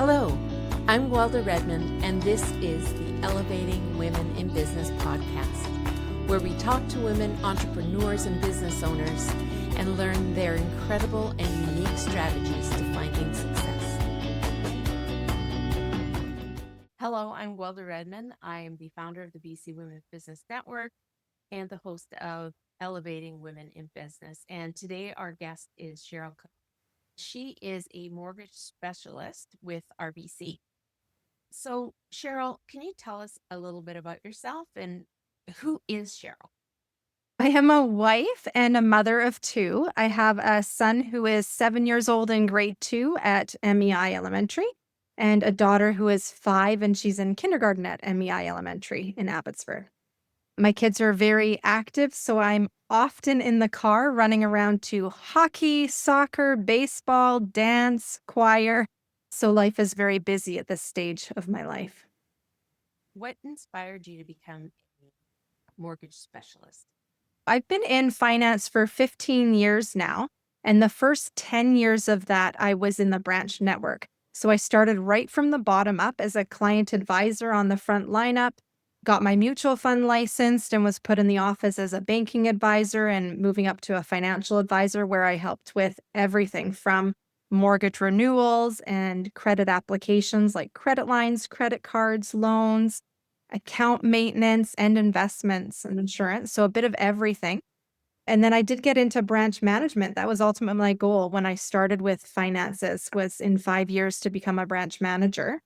Hello, I'm Guelda Redman, and this is the Elevating Women in Business podcast, where we talk to women entrepreneurs and business owners and learn their incredible and unique strategies to finding success. Hello, I'm Guelda Redman. I am the founder of the BC Women Business Network and the host of Elevating Women in Business. And today our guest is Cheryl Cook. She is a mortgage specialist with RBC. So, Cheryl, can you tell us a little bit about yourself and who is Cheryl? I am a wife and a mother of two. I have a son who is 7 years old in grade 2 at MEI Elementary, and a daughter who is 5 and she's in kindergarten at MEI Elementary in Abbotsford. My kids are very active, so I'm often in the car running around to hockey, soccer, baseball, dance, choir. So life is very busy at this stage of my life. What inspired you to become a mortgage specialist? I've been in finance for 15 years now. And the first 10 years of that, I was in the branch network. So I started right from the bottom up as a client advisor on the front lineup, got my mutual fund licensed, and was put in the office as a banking advisor and moving up to a financial advisor where I helped with everything from mortgage renewals and credit applications like credit lines, credit cards, loans, account maintenance and investments and insurance. So a bit of everything. And then I did get into branch management. That was ultimately my goal when I started with finances was in 5 years to become a branch manager.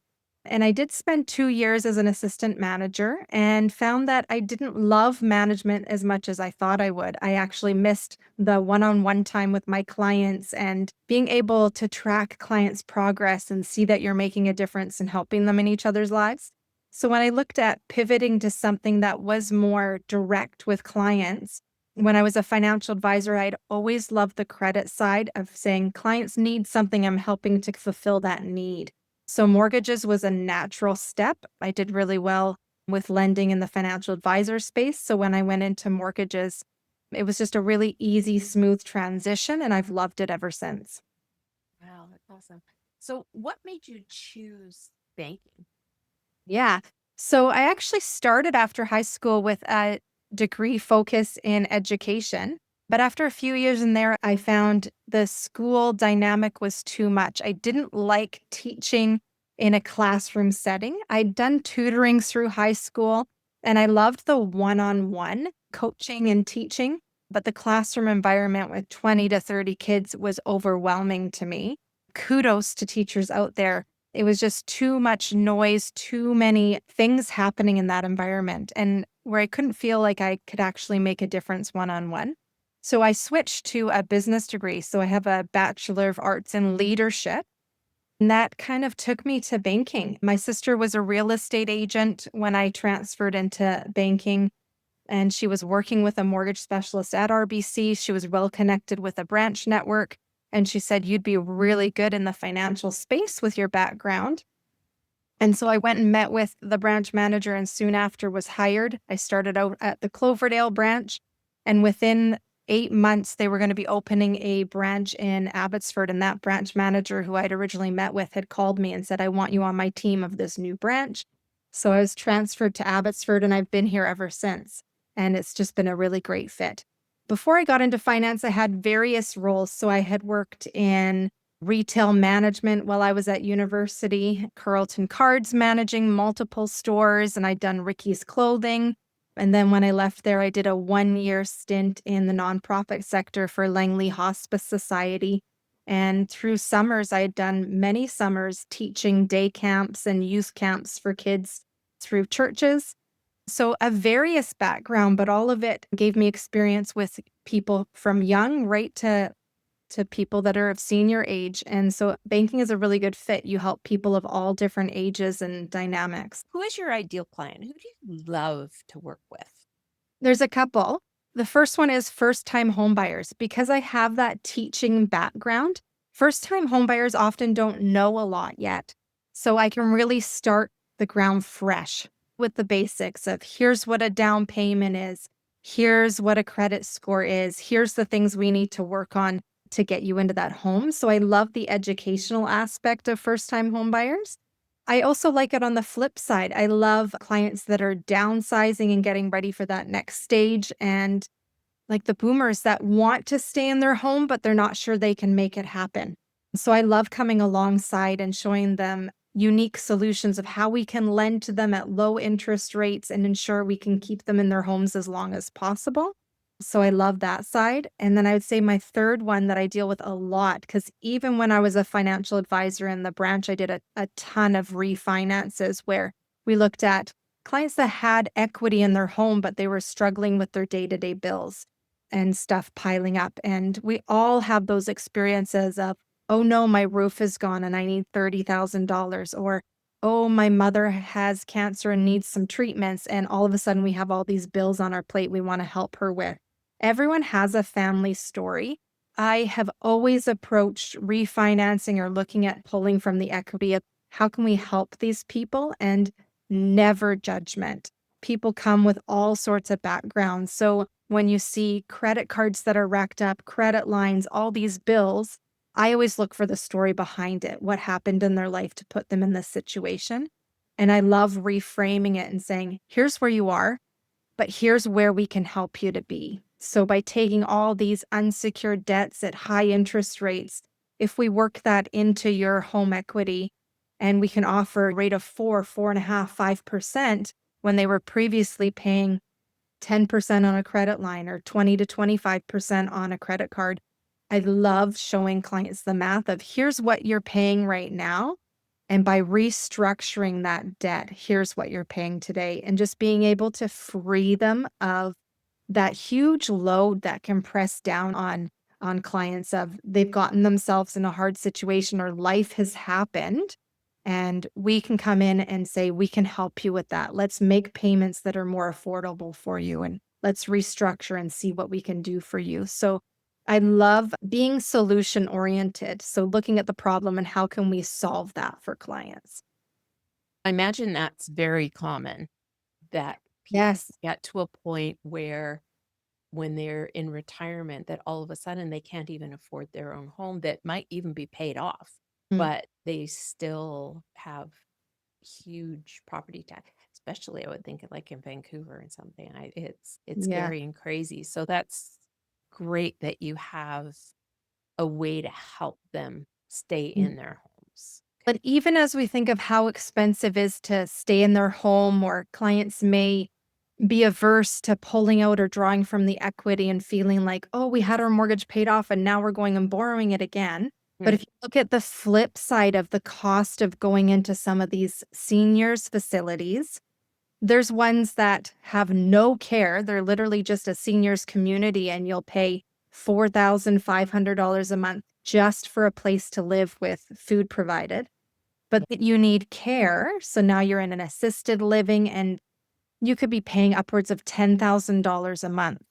And I did spend 2 years as an assistant manager and found that I didn't love management as much as I thought I would. I actually missed the one-on-one time with my clients and being able to track clients' progress and see that you're making a difference and helping them in each other's lives. So when I looked at pivoting to something that was more direct with clients, when I was a financial advisor, I'd always loved the credit side of saying clients need something, I'm helping to fulfill that need. So mortgages was a natural step. I did really well with lending in the financial advisor space. So when I went into mortgages, it was just a really easy, smooth transition, and I've loved it ever since. Wow, that's awesome. So, what made you choose banking? Yeah. So I actually started after high school with a degree focus in education. But after a few years in there, I found the school dynamic was too much. I didn't like teaching in a classroom setting. I'd done tutoring through high school and I loved the one on one coaching and teaching. But the classroom environment with 20 to 30 kids was overwhelming to me. Kudos to teachers out there. It was just too much noise, too many things happening in that environment, and where I couldn't feel like I could actually make a difference one on one. So I switched to a business degree. So I have a Bachelor of Arts in Leadership. And that kind of took me to banking. My sister was a real estate agent when I transferred into banking, and she was working with a mortgage specialist at RBC. She was well connected with a branch network. And she said, you'd be really good in the financial space with your background. And so I went and met with the branch manager and soon after was hired. I started out at the Cloverdale branch. And within 8 months, they were going to be opening a branch in Abbotsford. And that branch manager who I'd originally met with had called me and said, I want you on my team of this new branch. So I was transferred to Abbotsford and I've been here ever since. And it's just been a really great fit. Before I got into finance, I had various roles. So I had worked in retail management while I was at university, Carlton Cards managing multiple stores, and I'd done Ricky's Clothing. And then when I left there, I did a 1-year stint in the nonprofit sector for Langley Hospice Society. And through summers, I had done many summers teaching day camps and youth camps for kids through churches. So a various background, but all of it gave me experience with people from young right to people that are of senior age. And so banking is a really good fit. You help people of all different ages and dynamics. Who is your ideal client? Who do you love to work with? There's a couple. The first one is first-time homebuyers. Because I have that teaching background, first-time homebuyers often don't know a lot yet. So I can really start the ground fresh with the basics of here's what a down payment is, here's what a credit score is, here's the things we need to work on to get you into that home. So I love the educational aspect of first-time home buyers. I also like it on the flip side. I love clients that are downsizing and getting ready for that next stage, and like the boomers that want to stay in their home, but they're not sure they can make it happen. So I love coming alongside and showing them unique solutions of how we can lend to them at low interest rates and ensure we can keep them in their homes as long as possible. So I love that side. And then I would say my third one that I deal with a lot, because even when I was a financial advisor in the branch, I did a ton of refinances where we looked at clients that had equity in their home, but they were struggling with their day to day bills and stuff piling up. And we all have those experiences of, oh no, my roof is gone and I need $30,000. Or, oh, my mother has cancer and needs some treatments. And all of a sudden we have all these bills on our plate we want to help her with. Everyone has a family story. I have always approached refinancing or looking at pulling from the equity of how can we help these people, and never judgment. People come with all sorts of backgrounds. So when you see credit cards that are racked up, credit lines, all these bills, I always look for the story behind it, what happened in their life to put them in this situation. And I love reframing it and saying, here's where you are, but here's where we can help you to be. So by taking all these unsecured debts at high interest rates, if we work that into your home equity and we can offer a rate of 4.5, 5% when they were previously paying 10% on a credit line or 20 to 25% on a credit card. I love showing clients the math of here's what you're paying right now. And by restructuring that debt, here's what you're paying today. And just being able to free them of that huge load that can press down on clients of they've gotten themselves in a hard situation or life has happened, and we can come in and say we can help you with that. Let's make payments that are more affordable for you, and let's restructure and see what we can do for you. So I love being solution oriented, so looking at the problem and how can we solve that for clients. I imagine that's very common that people Yes. get to a point where when they're in retirement that all of a sudden they can't even afford their own home that might even be paid off, Mm. but they still have huge property tax, especially I would think like in Vancouver and something. It's Yeah. scary and crazy. So that's great that you have a way to help them stay in their homes. But even as we think of how expensive is to stay in their home, or clients may be averse to pulling out or drawing from the equity and feeling like, oh, we had our mortgage paid off and now we're going and borrowing it again. But Mm, if you look at the flip side of the cost of going into some of these seniors facilities, there's ones that have no care. They're literally just a seniors community, and you'll pay $4,500 a month just for a place to live with food provided. But yeah, that you need care. So now you're in an assisted living and you could be paying upwards of $10,000 a month.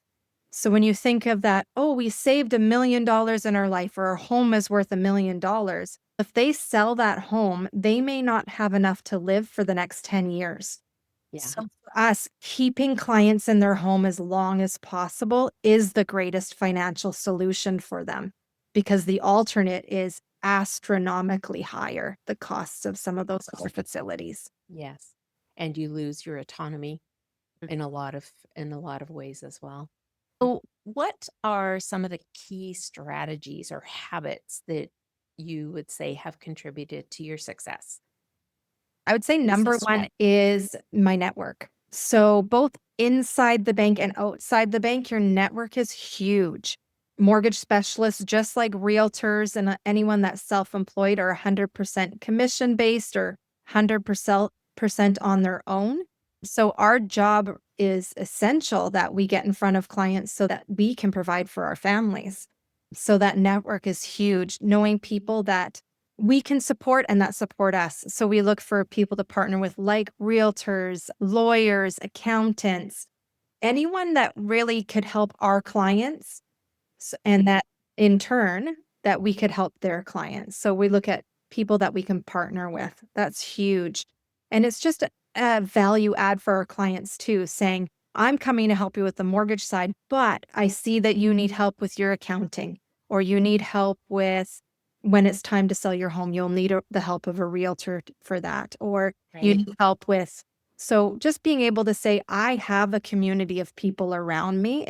So when you think of that, oh, we saved $1 million in our life, or our home is worth $1 million. If they sell that home, they may not have enough to live for the next 10 years. yeah. So for us, keeping clients in their home as long as possible is the greatest financial solution for them, because the alternate is astronomically higher, the costs of some of those other facilities. Yes. And you lose your autonomy in a lot of ways as well. So what are some of the key strategies or habits that you would say have contributed to your success? I would say number Business one is my network. So both inside the bank and outside the bank, your network is huge. Mortgage specialists, just like realtors and anyone that's self-employed, are 100% commission based or 100% on their own. So our job is essential that we get in front of clients so that we can provide for our families. So that network is huge. Knowing people that we can support and that support us. So we look for people to partner with, like realtors, lawyers, accountants, anyone that really could help our clients, and that in turn that we could help their clients. So we look at people that we can partner with. That's huge. And it's just a value add for our clients too, saying, I'm coming to help you with the mortgage side, but I see that you need help with your accounting, or you need help with when it's time to sell your home, you'll need the help of a realtor for that, or you Right. need help with. So just being able to say, I have a community of people around me.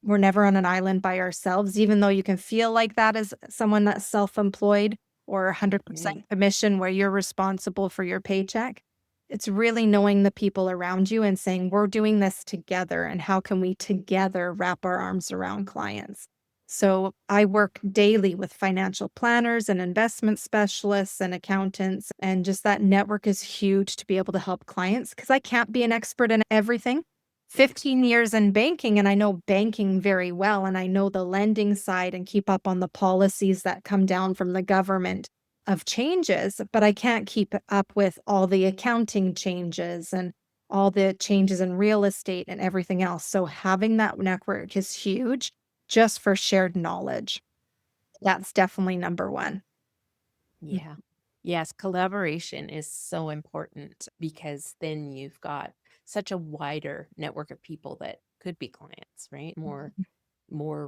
We're never on an island by ourselves, even though you can feel like that as someone that's self-employed or Mhm. 100% commission where you're responsible for your paycheck. It's really knowing the people around you and saying, we're doing this together. And how can we together wrap our arms around clients? So I work daily with financial planners and investment specialists and accountants. And just that network is huge to be able to help clients because I can't be an expert in everything. 15 years in banking, and I know banking very well, and I know the lending side and keep up on the policies that come down from the government of changes, but I can't keep up with all the accounting changes and all the changes in real estate and everything else. So having that network is huge just for shared knowledge. That's definitely number one. Yeah. Yes, collaboration is so important because then you've got such a wider network of people that could be clients, right? More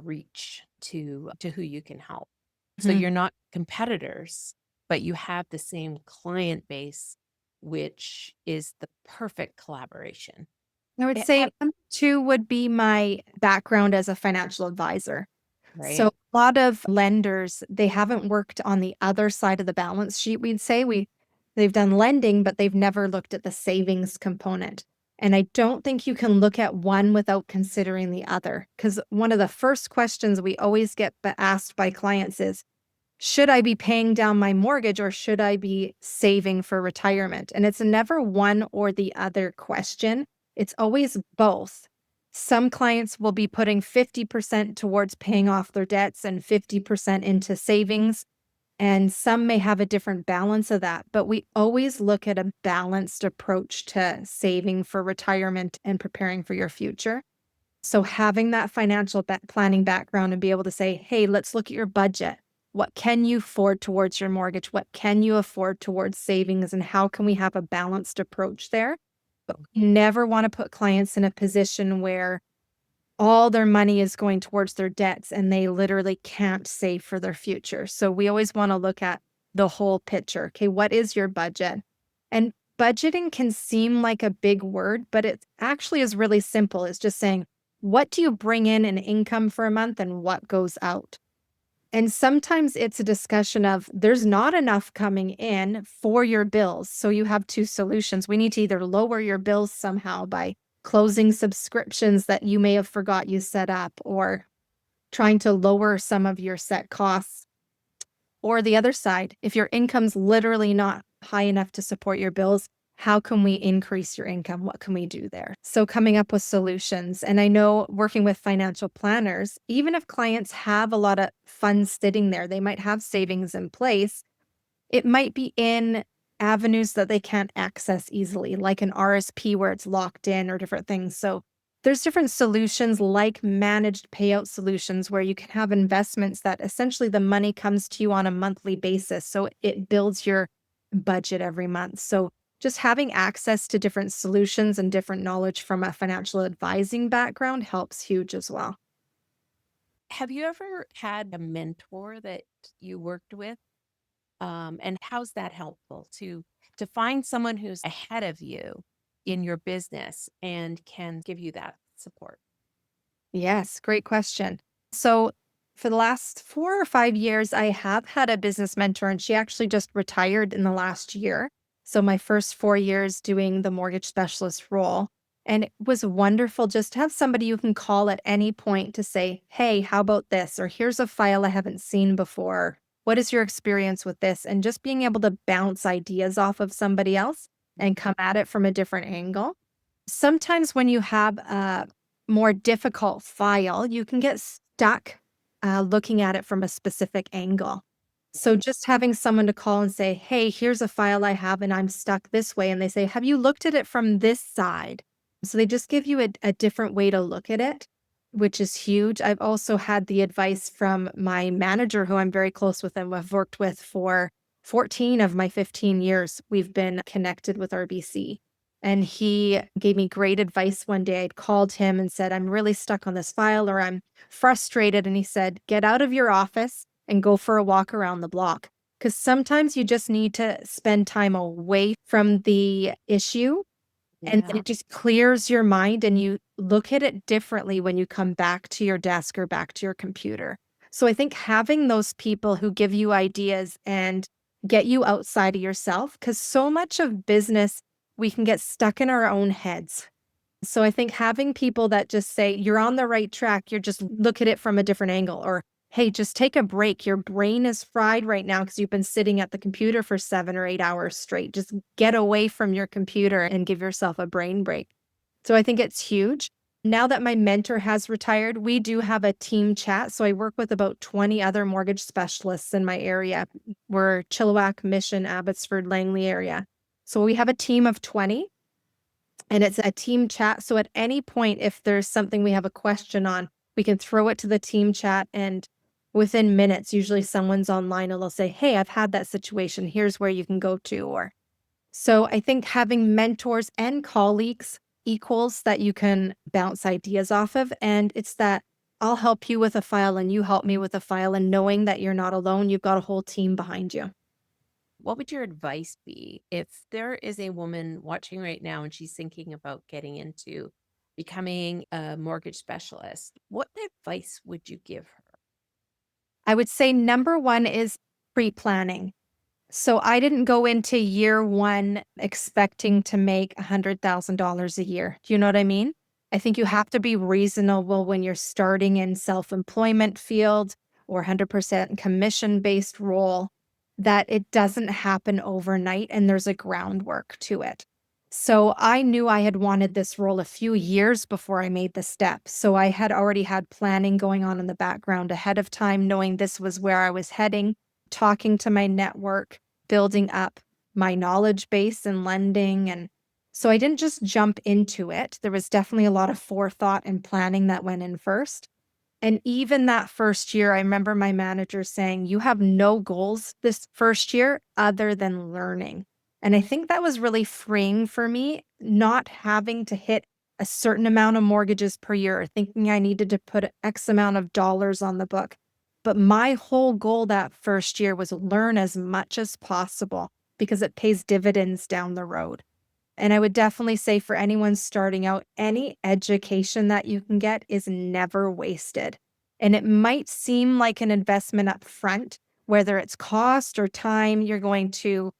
reach to who you can help. So Mhm. you're not competitors, but you have the same client base, which is the perfect collaboration. I would It say have number two would be my background as a financial advisor. So right? a lot of lenders, they haven't worked on the other side of the balance sheet, we'd say. They've done lending, but they've never looked at the savings component. And I don't think you can look at one without considering the other. Because one of the first questions we always get asked by clients is, should I be paying down my mortgage or should I be saving for retirement? And it's never one or the other question. It's always both. Some clients will be putting 50% towards paying off their debts and 50% into savings. And some may have a different balance of that, but we always look at a balanced approach to saving for retirement and preparing for your future. So having that financial planning background and be able to say, "Hey, let's look at your budget. What can you afford towards your mortgage? What can you afford towards savings? And how can we have a balanced approach there?" But we never want to put clients in a position where all their money is going towards their debts and they literally can't save for their future. So we always want to look at the whole picture. Okay, what is your budget? And budgeting can seem like a big word, but it actually is really simple. It's just saying, what do you bring in income for a month and what goes out? And sometimes it's a discussion of there's not enough coming in for your bills. So you have two solutions. We need to either lower your bills somehow by closing subscriptions that you may have forgot you set up or trying to lower some of your set costs. Or the other side, if your income's literally not high enough to support your bills, how can we increase your income? What can we do there? So, coming up with solutions. And I know working with financial planners, even if clients have a lot of funds sitting there, they might have savings in place, it might be in avenues that they can't access easily, like an RSP where it's locked in or different things. So there's different solutions like managed payout solutions where you can have investments that essentially the money comes to you on a monthly basis. So it builds your budget every month. So just having access to different solutions and different knowledge from a financial advising background helps huge as well. Have you ever had a mentor that you worked with? And how's that helpful to find someone who's ahead of you in your business and can give you that support? Yes, great question. So, for the last 4 or 5 years, I have had a business mentor, and she actually just retired in the last year. So, my first 4 years doing the mortgage specialist role. And it was wonderful just to have somebody you can call at any point to say, "Hey, how about this?" Or "Here's a file I haven't seen before. What is your experience with this?" And just being able to bounce ideas off of somebody else and come at it from a different angle. Sometimes when you have a more difficult file, you can get stuck looking at it from a specific angle. So Right. just having someone to call and say, "Hey, here's a file I have and I'm stuck this way." And they say, "Have you looked at it from this side?" So they just give you a different way to look at it, which is huge. I've also had the advice from my manager, who I'm very close with and I've worked with for 14 of my 15 years. We've been connected with RBC. And he gave me great advice one day. I'd called him and said, I'm really stuck on this file or I'm frustrated. And he said, get out of your office and go for a walk around the block. Because sometimes you just need to spend time away from the issue and Yeah. it just clears your mind and you look at it differently when you come back to your desk or back to your computer. So I think having those people who give you ideas and get you outside of yourself, because so much of business, we can get stuck in our own heads. So I think having people that just say, you're on the right track, you're just look at it from a different angle, or hey, just take a break. Your brain is fried right now because you've been sitting at the computer for 7 or 8 hours straight. Just get away from your computer and give yourself a brain break. So I think it's huge. Now that my mentor has retired, we do have a team chat. So I work with about 20 other mortgage specialists in my area. We're Chilliwack, Mission, Abbotsford, Langley area. So we have a team of 20 and it's a team chat. So at any point, if there's something we have a question on, we can throw it to the team chat. And within minutes, usually someone's online and they'll say, hey, I've had that situation. Here's where you can go to. Or so I think having mentors and colleagues equals that you can bounce ideas off of. And it's that I'll help you with a file and you help me with a file. And knowing that you're not alone, you've got a whole team behind you. What would your advice be if there is a woman watching right now and she's thinking about getting into becoming a mortgage specialist? What advice would you give her? I would say number one is pre planning. So I didn't go into year 1 expecting to make $100,000 a year. Do you know what I mean? I think you have to be reasonable when you're starting in self-employment field or 100% commission-based role, that it doesn't happen overnight and there's a groundwork to it. So I knew I had wanted this role a few years before I made the step. So I had already had planning going on in the background ahead of time, knowing this was where I was heading, talking to my network, building up my knowledge base in lending. And so I didn't just jump into it. There was definitely a lot of forethought and planning that went in first. And even that first year, I remember my manager saying, you have no goals this first year other than learning. And I think that was really freeing for me, not having to hit a certain amount of mortgages per year, or thinking I needed to put X amount of dollars on the book. But my whole goal that first year was learn as much as possible because it pays dividends down the road. And I would definitely say for anyone starting out, any education that you can get is never wasted. And it might seem like an investment up front, whether it's cost or time, you're going to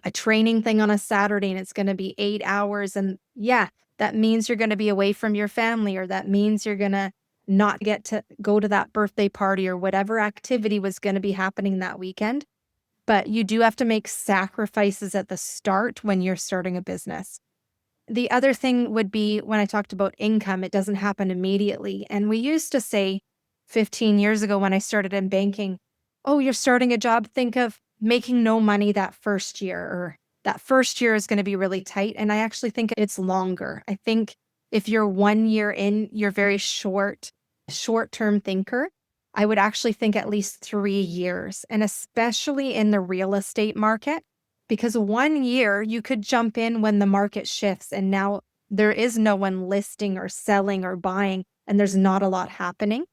a training thing on a Saturday and it's going to be 8 hours. And yeah, that means you're going to be away from your family, or that means you're going to not get to go to that birthday party or whatever activity was going to be happening that weekend. But you do have to make sacrifices at the start when you're starting a business. The other thing would be when I talked about income, it doesn't happen immediately. And we used to say 15 years ago when I started in banking, oh, you're starting a job, think of making no money that first year, or that first year is going to be really tight. And I actually think it's longer. I think if you're 1 year in, you're very short term thinker. I would actually think at least 3 years, and especially in the real estate market because 1 year you could jump in when the market shifts and now there is no one listing or selling or buying, and there's not a lot happening.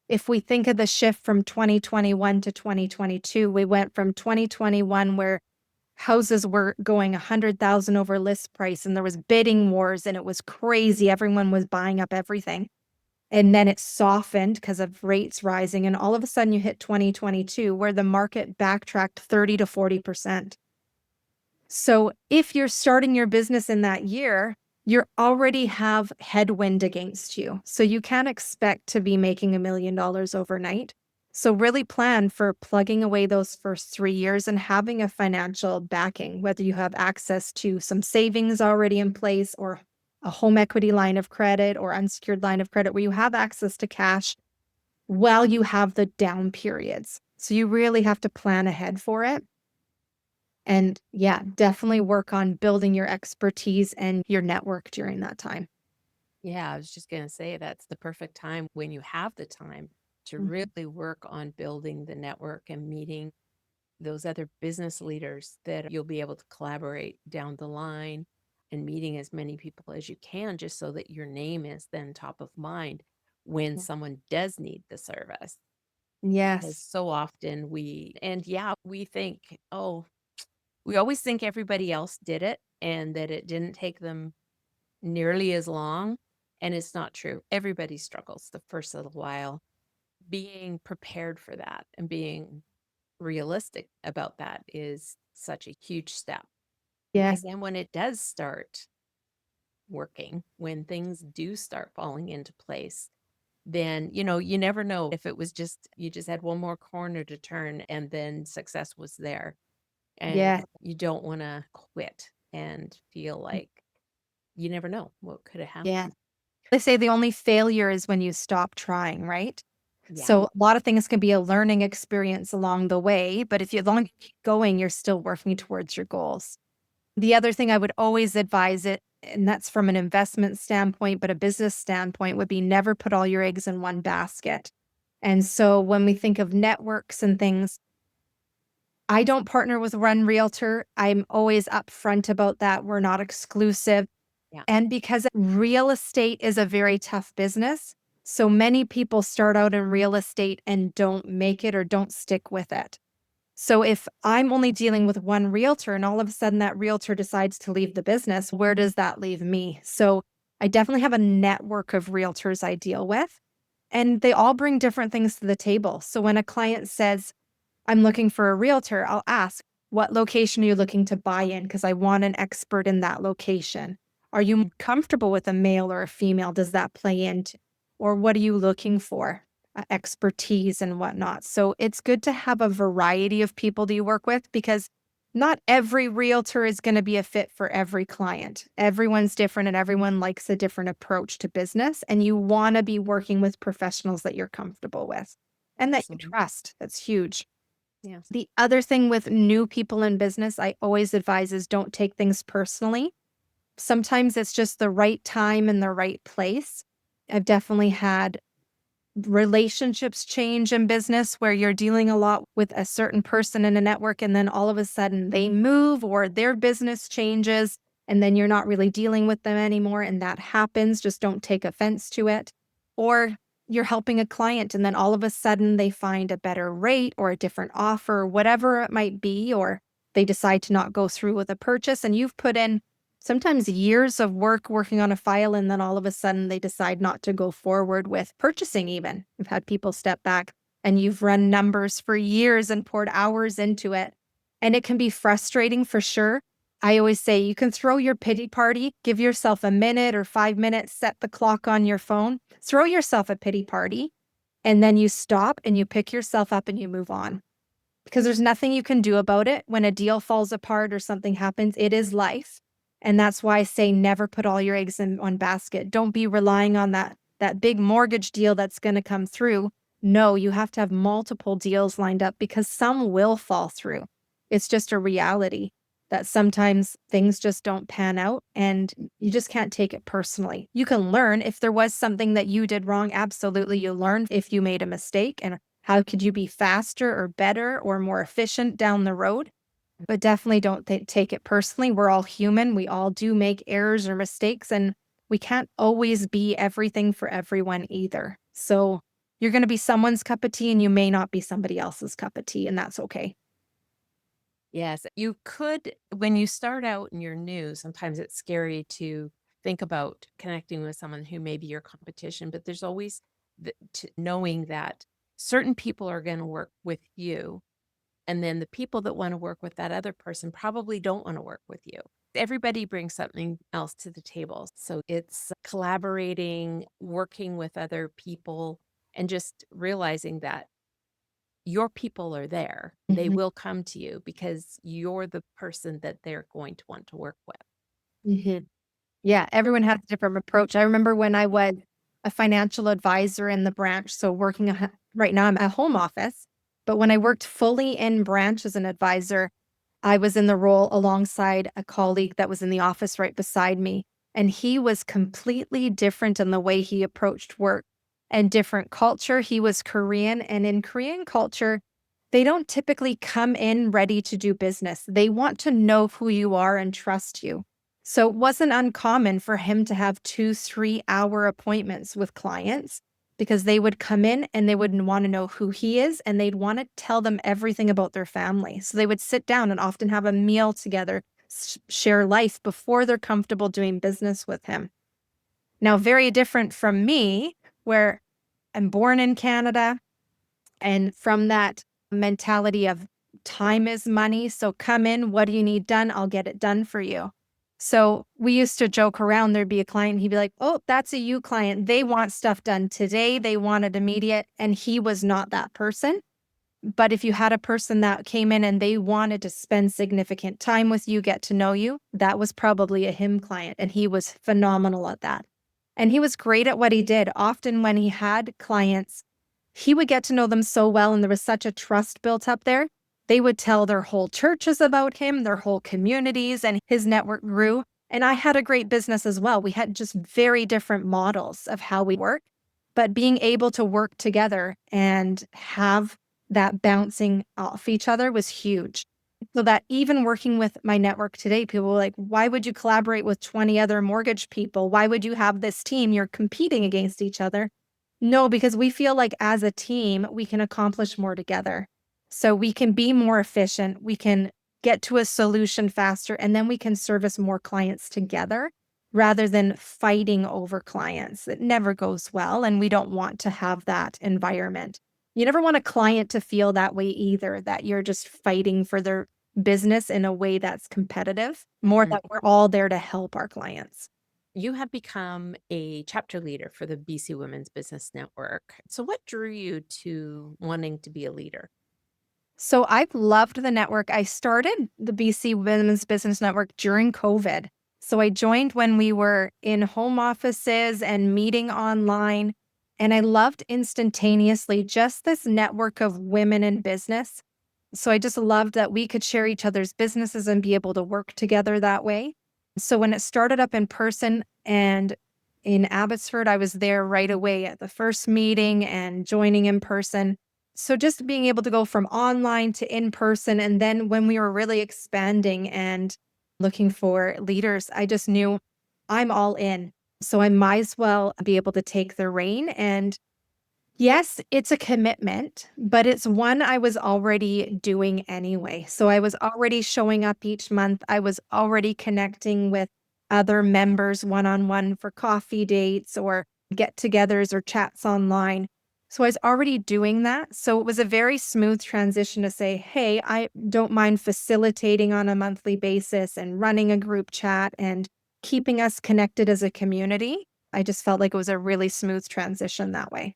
If we think of the shift from 2021 to 2022, we went from 2021 where houses were going 100,000 over list price and there was bidding wars and it was crazy. Everyone was buying up everything. And then it softened because of rates rising. And all of a sudden you hit 2022 where the market backtracked 30 to 40%. So if you're starting your business in that year, you already have headwind against you. So you can't expect to be making $1 million overnight. So really plan for plugging away those first 3 years and having a financial backing, whether you have access to some savings already in place or a home equity line of credit or unsecured line of credit where you have access to cash while you have the down periods. So you really have to plan ahead for it. And yeah, definitely work on building your expertise and your network during that time. Yeah, I was just going to say that's the perfect time when you have the time to Mhm. really work on building the network and meeting those other business leaders that you'll be able to collaborate down the line. and meeting as many people as you can, just so that your name is then top of mind when Yeah. someone does need the service. Because Yes. so often we think, oh, we always think everybody else did it and that it didn't take them nearly as long. And it's not true. Everybody struggles the first little while. Being prepared for that and being realistic about that is such a huge step. And Yes. then when it does start working, when things do start falling into place, then, you never know if it was just, you just had one more corner to turn and then success was there. And Yes. you don't want to quit and feel like you never know what could have Yeah. happened. They say the only failure is when you stop trying, right? Yeah. So a lot of things can be a learning experience along the way, but if you as long as you keep going, you're still working towards your goals. The other thing I would always advise it, and that's from an investment standpoint, but a business standpoint would be never put all your eggs in one basket. And so when we think of networks and things, I don't partner with one realtor. I'm always upfront about that. We're not exclusive. Yeah. And because real estate is a very tough business, so many people start out in real estate and don't make it or don't stick with it. So if I'm only dealing with one realtor and all of a sudden that realtor decides to leave the business, where does that leave me? So I definitely have a network of realtors I deal with, and they all bring different things to the table. So when a client says, I'm looking for a realtor, I'll ask, what location are you looking to buy in? Because I want an expert in that location. Are you comfortable with a male or a female? Does that play into, or what are you looking for? Expertise and whatnot. So it's good to have a variety of people that you work with because not every realtor is going to be a fit for every client. Everyone's different and everyone likes a different approach to business. And you want to be working with professionals that you're comfortable with and that you Absolutely. trust. That's huge. Yes. The other thing with new people in business, I always advise is don't take things personally. Sometimes it's just the right time and the right place. I've definitely had relationships change in business where you're dealing a lot with a certain person in a network and then all of a sudden they move or their business changes and then you're not really dealing with them anymore and that happens, just don't take offense to it. Or you're helping a client and then all of a sudden they find a better rate or a different offer, whatever it might be, or they decide to not go through with a purchase and you've put in sometimes years of work working on a file, and then all of a sudden they decide not to go forward with purchasing even. I've had people step back and you've run numbers for years and poured hours into it. And it can be frustrating for sure. I always say you can throw your pity party, give yourself a minute or 5 minutes, set the clock on your phone, throw yourself a pity party, and then you stop and you pick yourself up and you move on because there's nothing you can do about it. When a deal falls apart or something happens, it is life. And that's why I say never put all your eggs in one basket. Don't be relying on that big mortgage deal that's going to come through. No, you have to have multiple deals lined up because some will fall through. It's just a reality that sometimes things just don't pan out and you just can't take it personally. You can learn if there was something that you did wrong. Absolutely, you learn if you made a mistake and how could you be faster or better or more efficient down the road? But definitely don't take it personally. We're all human. We all do make errors or mistakes, and we can't always be everything for everyone either. So you're going to be someone's cup of tea, and you may not be somebody else's cup of tea, and that's okay. Yes. You could, when you start out and you're new, sometimes it's scary to think about connecting with someone who may be your competition, but there's always knowing that certain people are going to work with you. And then the people that want to work with that other person probably don't want to work with you. Everybody brings something else to the table. So it's collaborating, working with other people, and just realizing that your people are there. They Mhm, will come to you because you're the person that they're going to want to work with. mhm. Yeah, everyone has a different approach. I remember when I was a financial advisor in the branch, so working right now I'm at home office, but when I worked fully in branch as an advisor, I was in the role alongside a colleague that was in the office right beside me, and he was completely different in the way he approached work and different culture. He was Korean, and in Korean culture, they don't typically come in ready to do business. They want to know who you are and trust you. So it wasn't uncommon for him to have 2, 3 hour appointments with clients because they would come in and they would want to know who he is and they'd want to tell them everything about their family. So they would sit down and often have a meal together, share life before they're comfortable doing business with him. Now, very different from me, where I'm born in Canada and from that mentality of time is money. So come in, what do you need done? I'll get it done for you. So we used to joke around. There'd be a client, he'd be like, oh, that's a you client. They want stuff done today. They want it immediate. And he was not that person. But if you had a person that came in and they wanted to spend significant time with you, get to know you, that was probably a him client. And he was phenomenal at that. And he was great at what he did. Often when he had clients, he would get to know them so well. And there was such a trust built up there. They would tell their whole churches about him, their whole communities, and his network grew. And I had a great business as well. We had just very different models of how we work, but being able to work together and have that bouncing off each other was huge. So that even working with my network today, people were like, why would you collaborate with 20 other mortgage people? Why would you have this team? You're competing against each other. No, because we feel like as a team, we can accomplish more together. So we can be more efficient. We can get to a solution faster, and then we can service more clients together rather than fighting over clients. It never goes well. And we don't want to have that environment. You never want a client to feel that way either, that you're just fighting for their business in a way that's competitive, more Mm. that we're all there to help our clients. You have become a chapter leader for the BC Women's Business Network. So, what drew you to wanting to be a leader? So I've loved the network. I started the BC Women's Business Network during COVID. So I joined when we were in home offices and meeting online. And I loved instantaneously just this network of women in business. So I just loved that we could share each other's businesses and be able to work together that way. So when it started up in person and in Abbotsford, I was there right away at the first meeting and joining in person. So just being able to go from online to in person. And then when we were really expanding and looking for leaders, I just knew I'm all in. So I might as well be able to take the reign. And yes, it's a commitment, but it's one I was already doing anyway. So I was already showing up each month. I was already connecting with other members one on one for coffee dates or get togethers or chats online. So I was already doing that. So it was a very smooth transition to say, hey, I don't mind facilitating on a monthly basis and running a group chat and keeping us connected as a community. I just felt like it was a really smooth transition that way.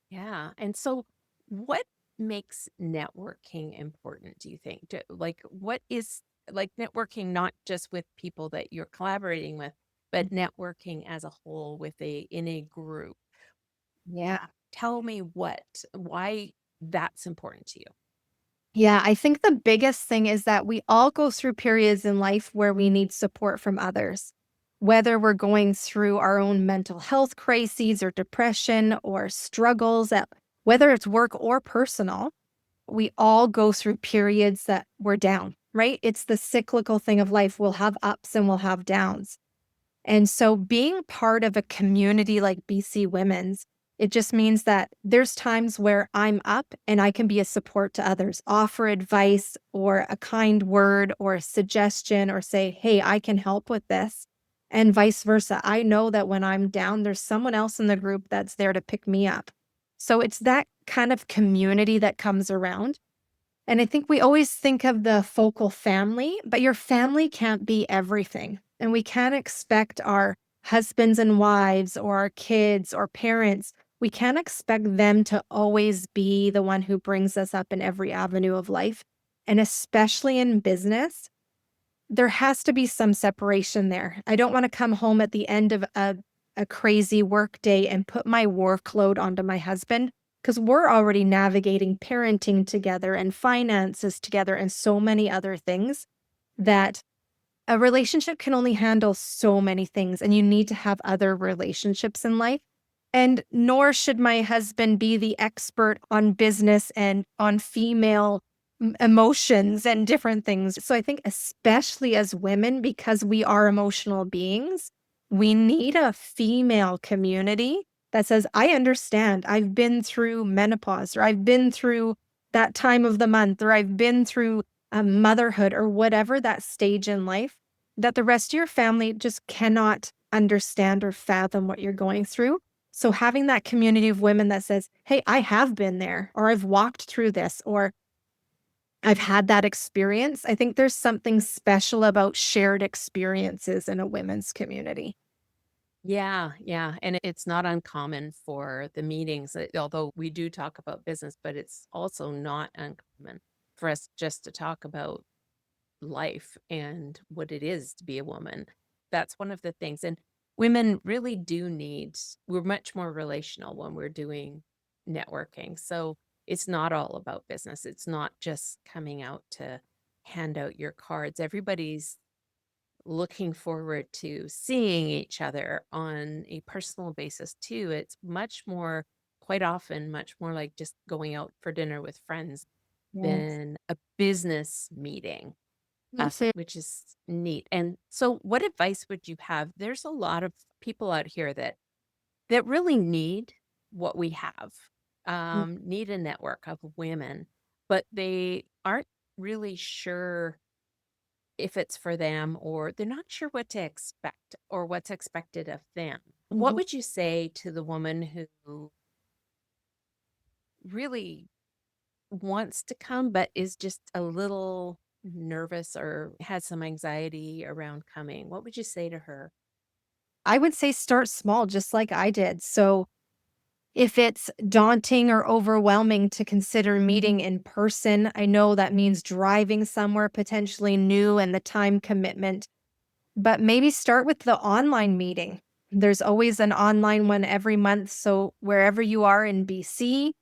Yeah. And so, what makes networking important, do you think? Like, what is like networking, not just with people that you're collaborating with, but networking as a whole with in a group? Yeah. Tell me why that's important to you. Yeah, I think the biggest thing is that we all go through periods in life where we need support from others. Whether we're going through our own mental health crises or depression or struggles at whether it's work or personal, we all go through periods that we're down, right? It's the cyclical thing of life. We'll have ups and we'll have downs. And so being part of a community like BC Women's, it just means that there's times where I'm up and I can be a support to others, offer advice or a kind word or a suggestion or say, hey, I can help with this. And vice versa. I know that when I'm down, there's someone else in the group that's there to pick me up. So it's that kind of community that comes around. And I think we always think of the focal family, but your family can't be everything. And we can't expect our husbands and wives or our kids or parents, we can't expect them to always be the one who brings us up in every avenue of life. And especially in business, there has to be some separation there. I don't want to come home at the end of a crazy work day and put my workload onto my husband because we're already navigating parenting together and finances together and so many other things that a relationship can only handle so many things, and you need to have other relationships in life. And nor should my husband be the expert on business and on female emotions and different things. So I think especially as women, because we are emotional beings, we need a female community that says, I understand. I've been through menopause, or I've been through that time of the month, or I've been through motherhood, or whatever that stage in life, that the rest of your family just cannot understand or fathom what you're going through. So having that community of women that says, hey, I have been there, or I've walked through this, or I've had that experience. I think there's something special about shared experiences in a women's community. Yeah, yeah, and it's not uncommon for the meetings, although we do talk about business, but it's also not uncommon for us just to talk about life and what it is to be a woman. That's one of the things. And women really do need, we're much more relational when we're doing networking. So it's not all about business. It's not just coming out to hand out your cards. Everybody's looking forward to seeing each other on a personal basis too. It's much more, quite often, much more like just going out for dinner with friends Yes. than a business meeting, That's it. which is neat. And so what advice would you have? There's a lot of people out here that really need what we have, need a network of women, but they aren't really sure if it's for them, or they're not sure what to expect or what's expected of them. What Mhm. would you say to the woman who really wants to come, but is just a little nervous or has some anxiety around coming? What would you say to her? I would say start small, just like I did. So if it's daunting or overwhelming to consider meeting in person, I know that means driving somewhere potentially new and the time commitment, but maybe start with the online meeting. There's always an online one every month. So wherever you are in BC,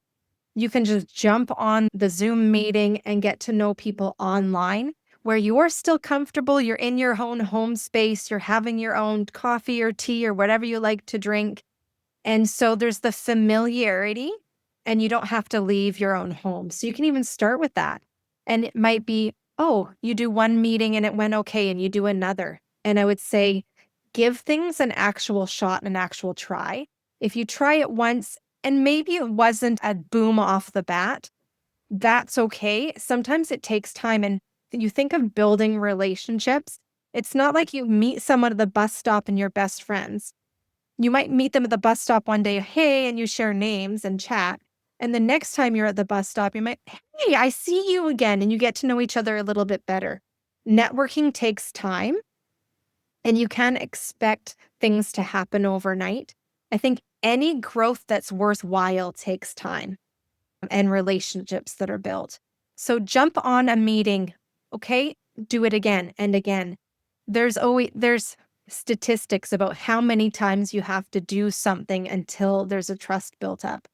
you can just jump on the Zoom meeting and get to know people online where you're still comfortable. You're in your own home space. You're having your own coffee or tea or whatever you like to drink. And so there's the familiarity, and you don't have to leave your own home. So you can even start with that. And it might be, oh, you do one meeting and it went okay, and you do another. And I would say, give things an actual shot, an actual try. If you try it once and maybe it wasn't a boom off the bat, that's okay. Sometimes it takes time. And you think of building relationships, it's not like you meet someone at the bus stop and you're best friends. You might meet them at the bus stop one day, hey, and you share names and chat. And the next time you're at the bus stop, you might, hey, I see you again. And you get to know each other a little bit better. Networking takes time, and you can expect things to happen overnight. I think any growth that's worthwhile takes time and relationships that are built. So jump on a meeting, okay? Do it again and again. There's statistics about how many times you have to do something until there's a trust built up.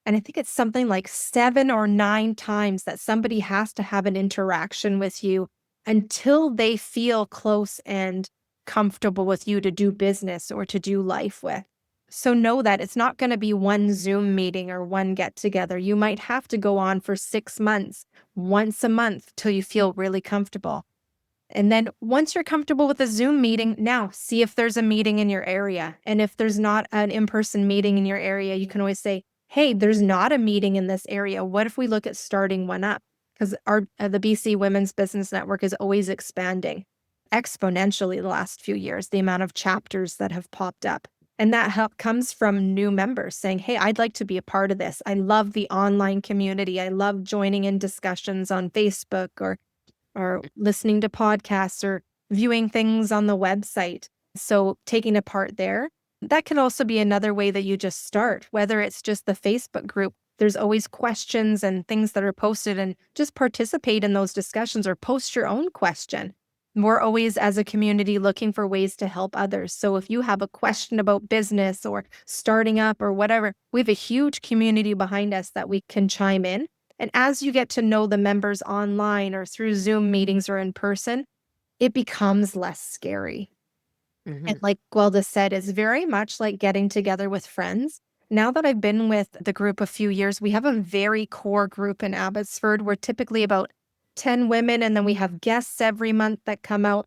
And I think it's something like 7 or 9 times that somebody has to have an interaction with you until they feel close and comfortable with you to do business or to do life with. So know that it's not gonna be one Zoom meeting or one get together. You might have to go on for 6 months, once a month till you feel really comfortable. And then once you're comfortable with a Zoom meeting, now see if there's a meeting in your area. And if there's not an in-person meeting in your area, you can always say, hey, there's not a meeting in this area. What if we look at starting one up? Because our the BC Women's Business Network is always expanding exponentially the last few years, the amount of chapters that have popped up. And that help comes from new members saying, hey, I'd like to be a part of this. I love the online community. I love joining in discussions on Facebook or listening to podcasts or viewing things on the website. So taking a part there, that can also be another way that you just start, whether it's just the Facebook group. There's always questions and things that are posted, and just participate in those discussions or post your own question. We're always, as a community, looking for ways to help others. So if you have a question about business or starting up or whatever, we have a huge community behind us that we can chime in. And as you get to know the members online or through Zoom meetings or in person, it becomes less scary. And Hmm. like Guelda said, it's very much like getting together with friends. Now that I've been with the group a few years, we have a very core group in Abbotsford. We're typically about 10 women, and then we have guests every month that come out.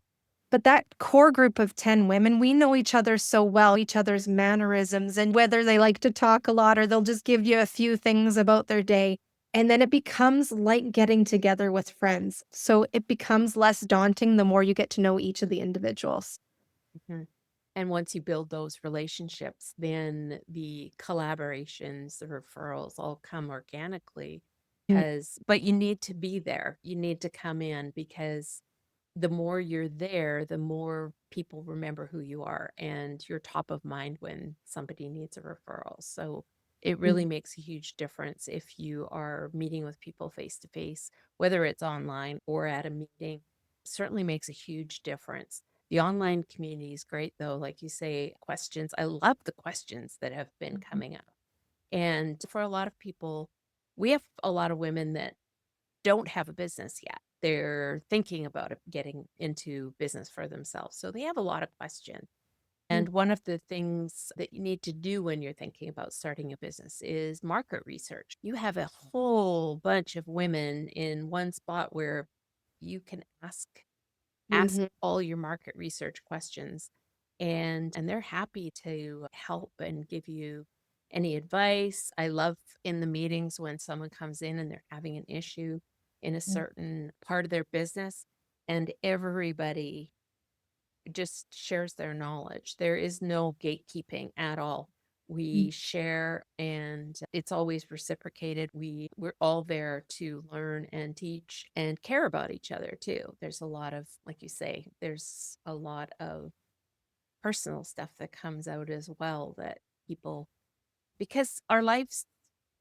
But that core group of 10 women, we know each other so well, each other's mannerisms, and whether they like to talk a lot or they'll just give you a few things about their day. And then it becomes like getting together with friends. So it becomes less daunting the more you get to know each of the individuals. Mhm. And once you build those relationships, then the collaborations, the referrals all come organically. Because, but you need to be there. You need to come in because the more you're there, the more people remember who you are and you're top of mind when somebody needs a referral. So it really Mhm. makes a huge difference if you are meeting with people face to face, whether it's online or at a meeting. Certainly makes a huge difference. The online community is great though, like you say, questions. I love the questions that have been Mhm. coming up. And for a lot of people, we have a lot of women that don't have a business yet. They're thinking about it, getting into business for themselves. So they have a lot of questions. And one of the things that you need to do when you're thinking about starting a business is market research. You have a whole bunch of women in one spot where you can ask Mhm. all your market research questions and they're happy to help and give you any advice. I love in the meetings when someone comes in and they're having an issue in a certain part of their business and everybody just shares their knowledge. There is no gatekeeping at all. We share and it's always reciprocated. We're all there to learn and teach and care about each other too. There's a lot of, like you say, there's a lot of personal stuff that comes out as well that people, because our lives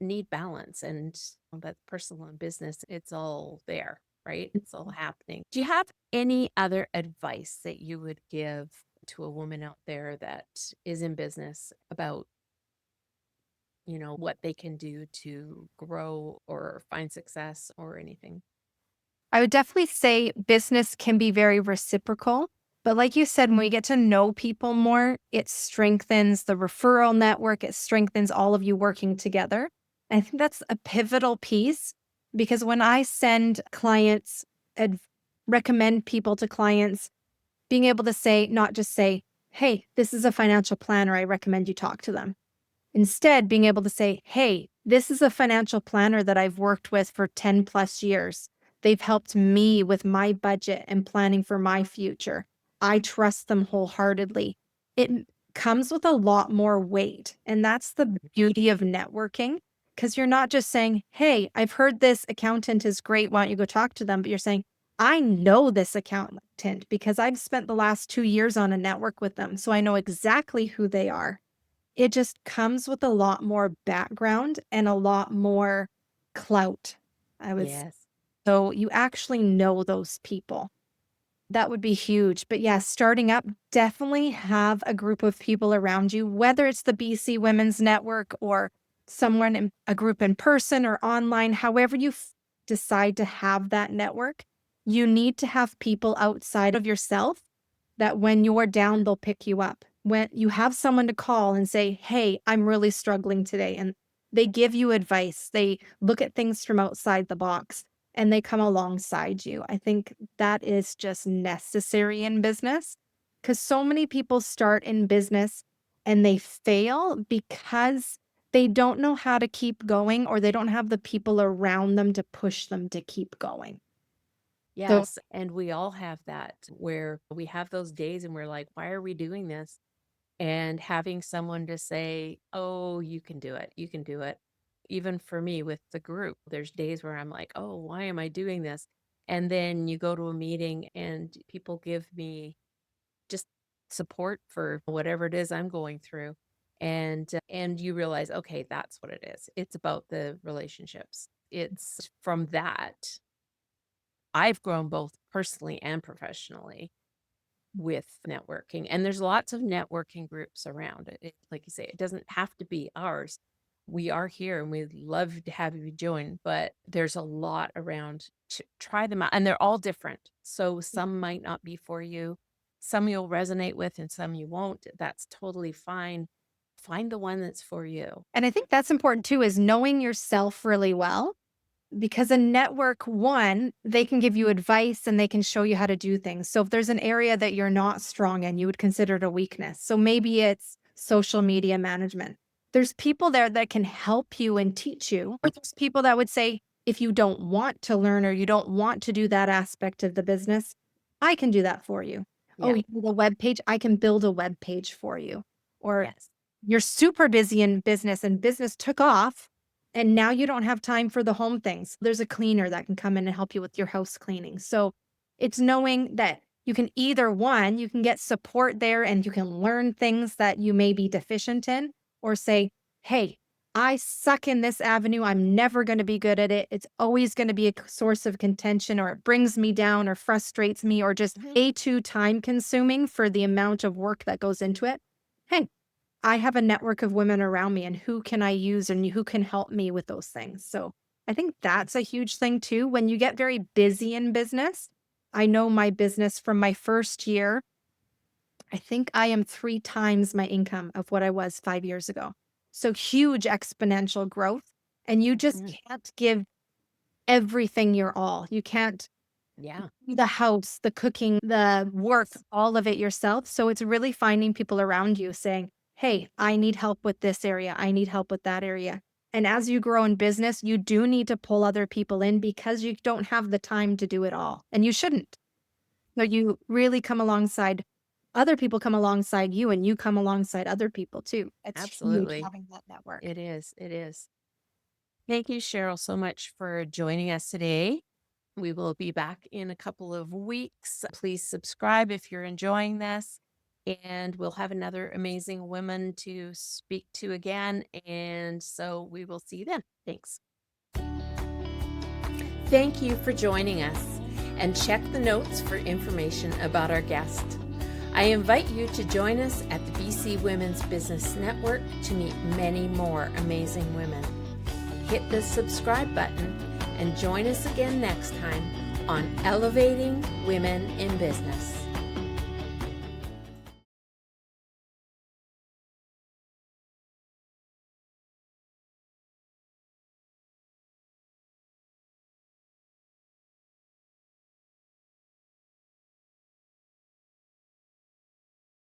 need balance and that personal and business, it's all there, right? It's all happening. Do you have any other advice that you would give to a woman out there that is in business about, what they can do to grow or find success or anything? I would definitely say business can be very reciprocal. But like you said, when we get to know people more, it strengthens the referral network, it strengthens all of you working together. I think that's a pivotal piece because when I send clients, and recommend people to clients, being able to say, not just say, hey, this is a financial planner, I recommend you talk to them. Instead, being able to say, hey, this is a financial planner that I've worked with for 10 plus years. They've helped me with my budget and planning for my future. I trust them wholeheartedly. It comes with a lot more weight. And that's the beauty of networking because you're not just saying, hey, I've heard this accountant is great. Why don't you go talk to them? But you're saying, I know this accountant because I've spent the last 2 years on a network with them. So I know exactly who they are. It just comes with a lot more background and a lot more clout, I would say. Yes. So you actually know those people. That would be huge. But yeah, starting up, definitely have a group of people around you, whether it's the BC Women's Network or someone in a group in person or online, however you decide to have that network, you need to have people outside of yourself that when you're down, they'll pick you up. When you have someone to call and say, hey, I'm really struggling today. And they give you advice, they look at things from outside the box and they come alongside you. I think that is just necessary in business because so many people start in business and they fail because they don't know how to keep going or they don't have the people around them to push them to keep going. So, Yes. And we all have that where we have those days and we're like, why are we doing this? And having someone to say, "Oh, you can do it. You can do it." Even for me with the group, there's days where I'm like, "Oh, why am I doing this?" And then you go to a meeting and people give me just support for whatever it is I'm going through. And you realize, okay, that's what it is. It's about the relationships. It's from that I've grown both personally and professionally with networking. And there's lots of networking groups around it. Like you say, it doesn't have to be ours. We are here and we'd love to have you join, but there's a lot around to try them out. And they're all different. So some might not be for you. Some you'll resonate with and some you won't. That's totally fine. Find the one that's for you. and I think that's important too, is knowing yourself really well Because a network, one, they can give you advice and they can show you how to do things. So if there's an area that you're not strong in, you would consider it a weakness. So maybe it's social media management. There's people there that can help you and teach you. Or there's people that would say, if you don't want to learn or you don't want to do that aspect of the business, I can do that for you. Oh, Yeah. you need a web page? I can build a web page for you. Or Yes. you're super busy in business and business took off and now you don't have time for the home things. There's a cleaner that can come in and help you with your house cleaning. So it's knowing that you can either one, you can get support there and you can learn things that you may be deficient in, or say, hey, I suck in this avenue. I'm never going to be good at it. It's always going to be a source of contention, or it brings me down or frustrates me, or just Mhm. way too time consuming for the amount of work that goes into it. Hey, I have a network of women around me and who can I use and who can help me with those things. So I think that's a huge thing too. When you get very busy in business, I know my business from my first year, I think I am 3 times my income of what I was 5 years ago. So huge exponential growth. And you just Mm. can't give everything your all. You can't Yeah. do the house, the cooking, the work, Yes. all of it yourself. So it's really finding people around you saying, hey, I need help with this area. I need help with that area. And as you grow in business, you do need to pull other people in because you don't have the time to do it all. And you shouldn't. So you really come alongside other people, come alongside you, and you come alongside other people too. It's huge Absolutely. having that network. It is. It is. Thank you, Cheryl, so much for joining us today. We will be back in a couple of weeks. Please subscribe if you're enjoying this. And we'll have another amazing woman to speak to again. And so we will see you then. Thanks. Thank you for joining us. And check the notes for information about our guest. I invite you to join us at the BC Women's Business Network to meet many more amazing women. Hit the subscribe button and join us again next time on Elevating Women in Business.